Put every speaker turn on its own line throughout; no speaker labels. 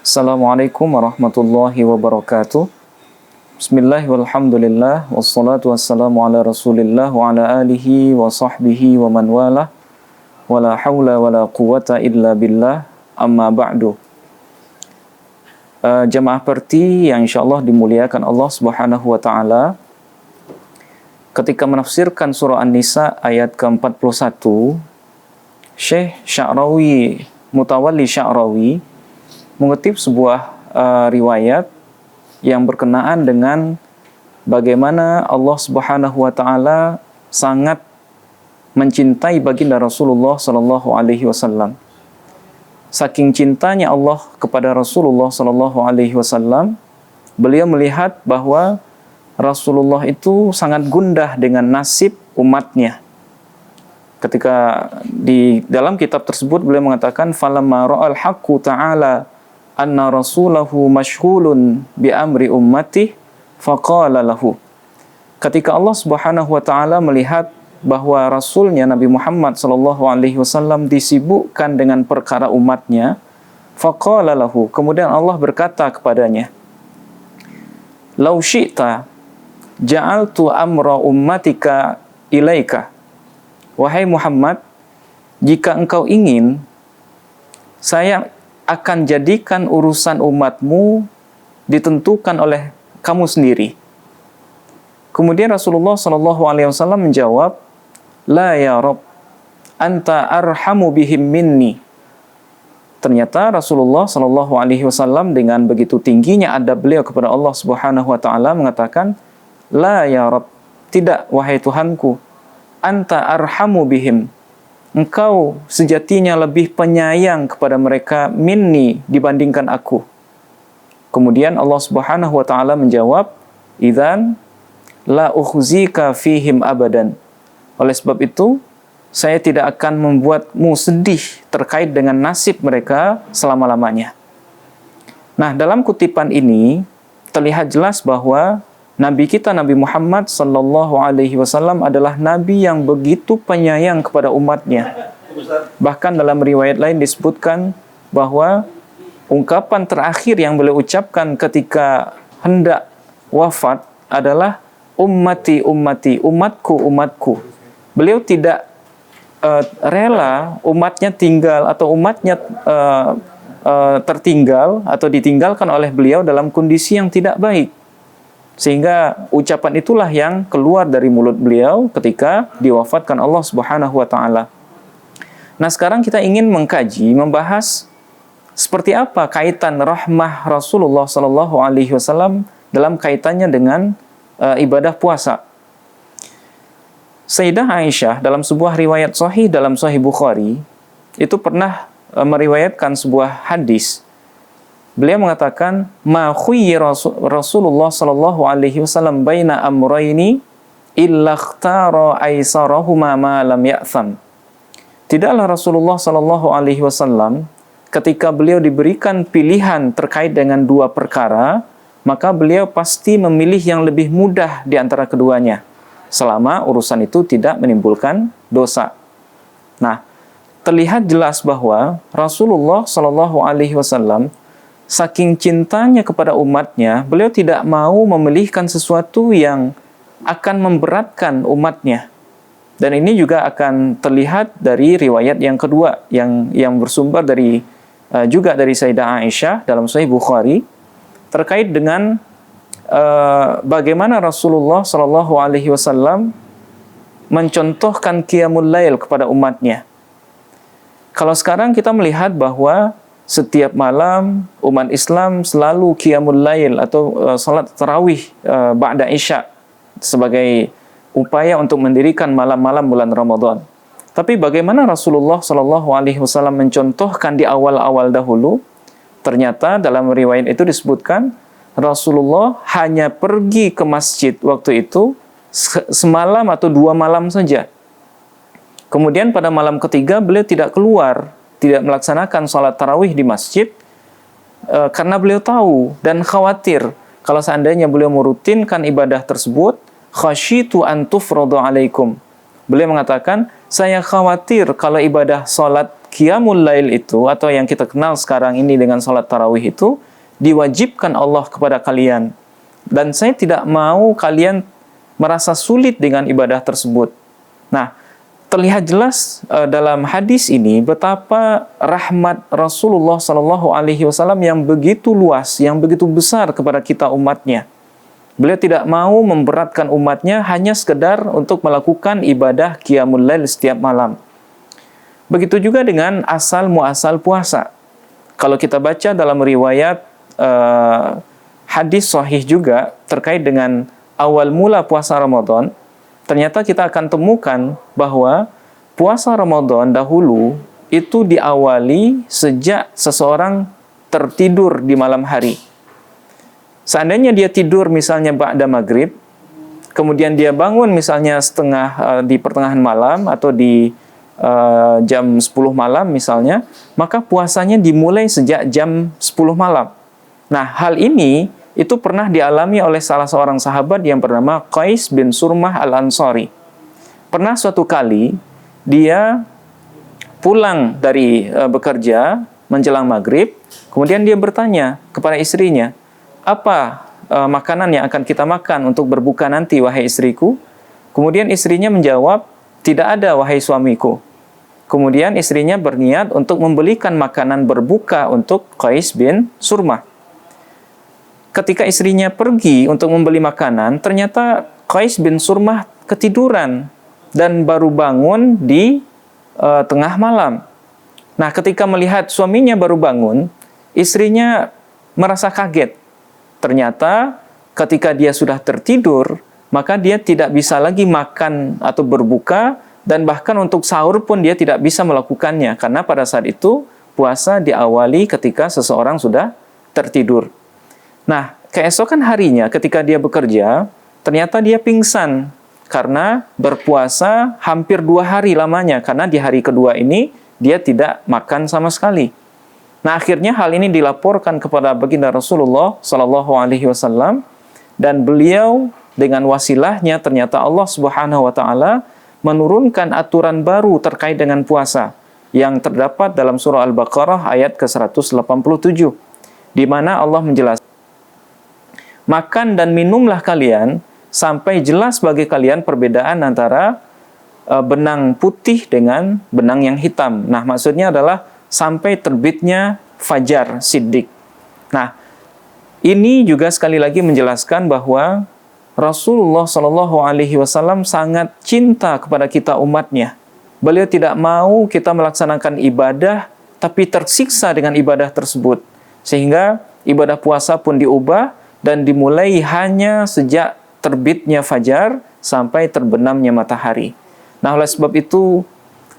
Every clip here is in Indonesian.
Assalamualaikum warahmatullahi wabarakatuh. Bismillah walhamdulillah wassalatu wassalamu ala rasulillah wa ala alihi wa sahbihi wa man wala wala hawla wala quwata illa billah amma ba'du. Jamaah Perti yang insyaallah dimuliakan Allah Subhanahu wa taala, ketika menafsirkan surah An-Nisa ayat ke-41, Syekh Sya'rawi, Mutawalli Sya'rawi mengutip sebuah riwayat yang berkenaan dengan bagaimana Allah Subhanahu wa taala sangat mencintai baginda Rasulullah sallallahu alaihi wasallam. Saking cintanya Allah kepada Rasulullah sallallahu alaihi wasallam, beliau melihat bahwa Rasulullah itu sangat gundah dengan nasib umatnya. Ketika di dalam kitab tersebut beliau mengatakan falamma ra'al haqqu ta'ala anna rasulahu mashghulun bi amri ummati faqala lahu. Ketika Allah Subhanahu wa taala melihat bahwa rasulnya Nabi Muhammad sallallahu alaihi wasallam disibukkan dengan perkara umatnya, faqala lahu, kemudian Allah berkata kepadanya, "Lau syi'ta ja'altu amra ummatika ilaika." Wahai Muhammad, jika engkau ingin, saya akan jadikan urusan umatmu ditentukan oleh kamu sendiri. Kemudian Rasulullah sallallahu alaihi wasallam menjawab, "La ya Rabb, anta arhamu bihim minni." Ternyata Rasulullah sallallahu alaihi wasallam dengan begitu tingginya adab beliau kepada Allah Subhanahu wa taala mengatakan, "La ya Rabb, tidak wahai Tuhanku, anta arhamu bihim, engkau sejatinya lebih penyayang kepada mereka minni dibandingkan aku." Kemudian Allah Subhanahu wa taala menjawab, "Idzan la ukhzika fihim abadan." Oleh sebab itu, saya tidak akan membuatmu sedih terkait dengan nasib mereka selama-lamanya. Nah, dalam kutipan ini terlihat jelas bahwa Nabi kita Nabi Muhammad sallallahu alaihi wasallam adalah nabi yang begitu penyayang kepada umatnya. Bahkan dalam riwayat lain disebutkan bahwa ungkapan terakhir yang beliau ucapkan ketika hendak wafat adalah ummati ummati, umatku umatku. Beliau tidak rela umatnya tinggal atau umatnya tertinggal atau ditinggalkan oleh beliau dalam kondisi yang tidak baik. Sehingga ucapan itulah yang keluar dari mulut beliau ketika diwafatkan Allah Subhanahu wa taala. Nah, sekarang kita ingin mengkaji, membahas seperti apa kaitan rahmah Rasulullah sallallahu alaihi wasallam dalam kaitannya dengan ibadah puasa. Sayyidah Aisyah dalam sebuah riwayat sahih dalam Sahih Bukhari itu pernah meriwayatkan sebuah hadis. Beliau mengatakan, "Ma khuyyira Rasulullah sallallahu alaihi wasallam baina amrayni illa ikhtara aisarahuma ma lam ya'tham." Tidaklah Rasulullah sallallahu alaihi wasallam ketika beliau diberikan pilihan terkait dengan dua perkara, maka beliau pasti memilih yang lebih mudah di antara keduanya, selama urusan itu tidak menimbulkan dosa. Nah, terlihat jelas bahwa Rasulullah Shallallahu Alaihi Wasallam saking cintanya kepada umatnya, beliau tidak mau memilihkan sesuatu yang akan memberatkan umatnya. Dan ini juga akan terlihat dari riwayat yang kedua yang bersumber dari juga dari Sayyidah Aisyah dalam Sahih Bukhari terkait dengan bagaimana Rasulullah Shallallahu Alaihi Wasallam mencontohkan qiyamul lail kepada umatnya. Kalau sekarang kita melihat bahwa setiap malam umat Islam selalu qiyamul lail atau salat tarawih ba'da isya sebagai upaya untuk mendirikan malam-malam bulan Ramadan. Tapi bagaimana Rasulullah Shallallahu Alaihi Wasallam mencontohkan di awal-awal dahulu? Ternyata dalam riwayat itu disebutkan Rasulullah hanya pergi ke masjid waktu itu semalam atau 2 malam saja. Kemudian pada malam ketiga beliau tidak keluar, tidak melaksanakan sholat tarawih di masjid karena beliau tahu dan khawatir kalau seandainya beliau merutinkan ibadah tersebut, khasyitu an tufradu alaikum. Beliau mengatakan, saya khawatir kalau ibadah sholat Qiyamul Lail itu, atau yang kita kenal sekarang ini dengan salat tarawih itu, diwajibkan Allah kepada kalian. Dan saya tidak mau kalian merasa sulit dengan ibadah tersebut. Nah, terlihat jelas dalam hadis ini betapa rahmat Rasulullah SAW yang begitu luas, yang begitu besar kepada kita umatnya. Beliau tidak mau memberatkan umatnya hanya sekedar untuk melakukan ibadah Qiyamul Lail setiap malam. Begitu juga dengan asal muasal puasa. Kalau kita baca dalam riwayat hadis sahih juga terkait dengan awal mula puasa Ramadan, ternyata kita akan temukan bahwa puasa Ramadan dahulu itu diawali sejak seseorang tertidur di malam hari. Seandainya dia tidur misalnya ba'da maghrib, kemudian dia bangun misalnya di pertengahan malam atau di jam 10 malam misalnya, maka puasanya dimulai sejak jam 10 malam. Nah, hal ini itu pernah dialami oleh salah seorang sahabat yang bernama Qais bin Surmah al-Ansari. Pernah suatu kali dia pulang dari bekerja menjelang maghrib, kemudian dia bertanya kepada istrinya, apa makanan yang akan kita makan untuk berbuka nanti, wahai istriku? Kemudian istrinya menjawab, tidak ada, wahai suamiku. Kemudian istrinya berniat untuk membelikan makanan berbuka untuk Qais bin Surmah. Ketika istrinya pergi untuk membeli makanan, ternyata Qais bin Surmah ketiduran dan baru bangun di tengah malam. Nah, ketika melihat suaminya baru bangun, istrinya merasa kaget. Ternyata ketika dia sudah tertidur, maka dia tidak bisa lagi makan atau berbuka, dan bahkan untuk sahur pun dia tidak bisa melakukannya, karena pada saat itu puasa diawali ketika seseorang sudah tertidur. Nah, keesokan harinya ketika dia bekerja, ternyata dia pingsan karena berpuasa hampir 2 hari lamanya, karena di hari kedua ini dia tidak makan sama sekali. Nah, akhirnya hal ini dilaporkan kepada baginda Rasulullah SAW, dan beliau dengan wasilahnya ternyata Allah Subhanahu wa taala menurunkan aturan baru terkait dengan puasa yang terdapat dalam surah Al-Baqarah ayat ke-187, di mana Allah menjelaskan, makan dan minumlah kalian sampai jelas bagi kalian perbedaan antara benang putih dengan benang yang hitam. Nah, maksudnya adalah sampai terbitnya fajar siddiq. Nah, ini juga sekali lagi menjelaskan bahwa Rasulullah SAW sangat cinta kepada kita umatnya. Beliau tidak mau kita melaksanakan ibadah tapi tersiksa dengan ibadah tersebut. Sehingga ibadah puasa pun diubah dan dimulai hanya sejak terbitnya fajar sampai terbenamnya matahari. Nah, oleh sebab itu,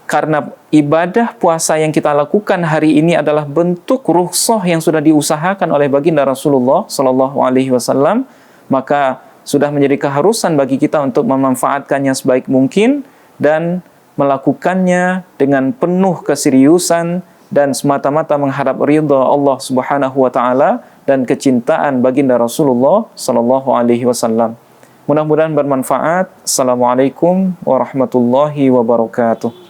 karena ibadah puasa yang kita lakukan hari ini adalah bentuk rukhsah yang sudah diusahakan oleh baginda Rasulullah SAW, maka sudah menjadi keharusan bagi kita untuk memanfaatkannya sebaik mungkin dan melakukannya dengan penuh keseriusan dan semata-mata mengharap ridha Allah Subhanahu wa taala dan kecintaan baginda Rasulullah SAW. Mudah-mudahan bermanfaat. Assalamualaikum warahmatullahi wabarakatuh.